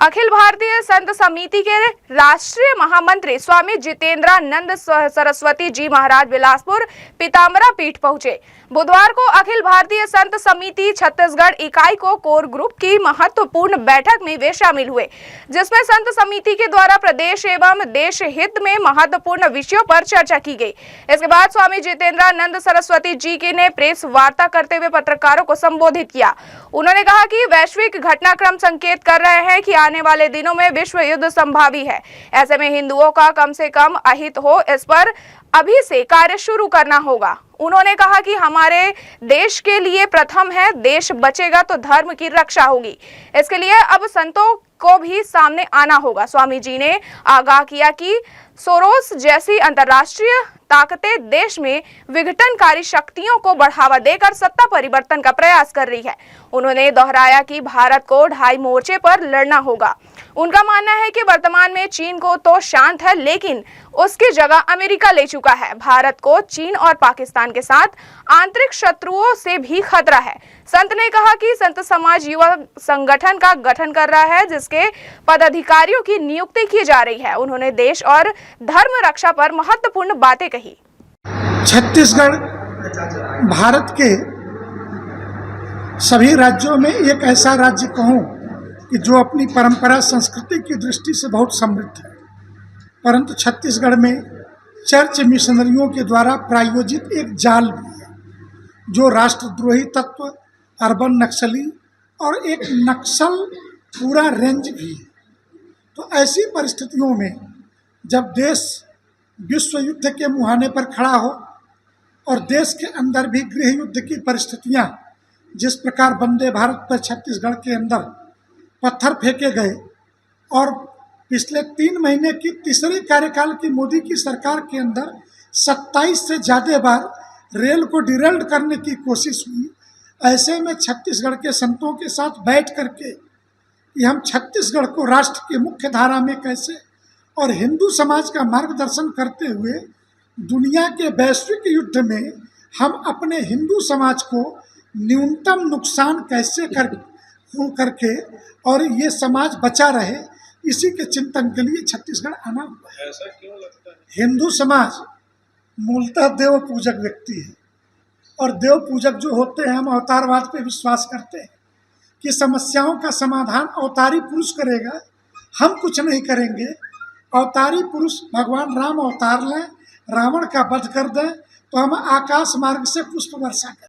अखिल भारतीय संत समिति के राष्ट्रीय महामंत्री स्वामी जितेंद्रानंद सरस्वती जी महाराज बिलासपुर पीताम्बरा पीठ पहुंचे। बुधवार को अखिल भारतीय संत समिति छत्तीसगढ़ इकाई को कोर ग्रुप की महत्वपूर्ण बैठक में वे शामिल हुए, जिसमें संत समिति के द्वारा प्रदेश एवं देश हित में महत्वपूर्ण विषयों पर चर्चा की गई। इसके बाद स्वामी जितेंद्रानंद सरस्वती जी के ने प्रेस वार्ता करते हुए पत्रकारों को संबोधित किया। उन्होंने कहा कि वैश्विक घटनाक्रम संकेत कर रहे हैं कि आने वाले दिनों में विश्व युद्ध संभावी है। ऐसे में हिंदुओं का कम से कम अहित हो, इस पर अभी से कार्य शुरू करना होगा। उन्होंने कहा कि हमारे देश के लिए प्रथम है, देश बचेगा तो धर्म की रक्षा होगी। इसके लिए अब संतों को भी सामने आना होगा। स्वामी जी ने आगाह किया कि सोरोस जैसी अंतर्राष्ट्रीय ताकतें देश में विघटनकारी शक्तियों को बढ़ावा देकर सत्ता परिवर्तन का प्रयास कर रही है। उन्होंने दोहराया कि भारत को 2 मोर्चे पर लड़ना होगा। उनका मानना है कि वर्तमान में चीन को तो शांत है, लेकिन उसकी जगह अमेरिका ले चुका है। भारत को चीन और पाकिस्तान के साथ आंतरिक शत्रुओं से भी खतरा है। संत ने कहा कि संत समाज युवा संगठन का गठन कर रहा है, जिसके पदाधिकारियों की नियुक्ति की जा रही है। उन्होंने देश और धर्म रक्षा पर महत्वपूर्ण बातें कही। छत्तीसगढ़ भारत के सभी राज्यों में एक ऐसा राज्य कहूँ कि जो अपनी परंपरा संस्कृति की दृष्टि से बहुत समृद्ध है, परंतु छत्तीसगढ़ में चर्च मिशनरियों के द्वारा प्रायोजित एक जाल भी है, जो राष्ट्रद्रोही तत्व, अर्बन नक्सली और एक नक्सल पूरा रेंज भी है। तो ऐसी परिस्थितियों में जब देश विश्व युद्ध के मुहाने पर खड़ा हो और देश के अंदर भी गृह युद्ध की परिस्थितियां, जिस प्रकार वंदे भारत पर छत्तीसगढ़ के अंदर पत्थर फेंके गए और पिछले 3 महीने की तीसरे कार्यकाल की मोदी की सरकार के अंदर 27 से ज़्यादा बार रेल को डिरेल्ड करने की कोशिश हुई, ऐसे में छत्तीसगढ़ के संतों के साथ बैठ करके कि हम छत्तीसगढ़ को राष्ट्र के मुख्य धारा में कैसे और हिंदू समाज का मार्गदर्शन करते हुए दुनिया के वैश्विक युद्ध में हम अपने हिंदू समाज को न्यूनतम नुकसान कैसे करके और ये समाज बचा रहे, इसी के चिंतन के लिए छत्तीसगढ़ आना हुआ है। ऐसा क्यों लगता है? हिंदू समाज मूलतः देव पूजक व्यक्ति है और देव पूजक जो होते हैं, हम अवतारवाद पे विश्वास करते हैं कि समस्याओं का समाधान अवतारी पुरुष करेगा, हम कुछ नहीं करेंगे। अवतारी पुरुष भगवान राम अवतार लें, रावण का वध कर दें तो हम आकाश मार्ग से पुष्प वर्षा करें।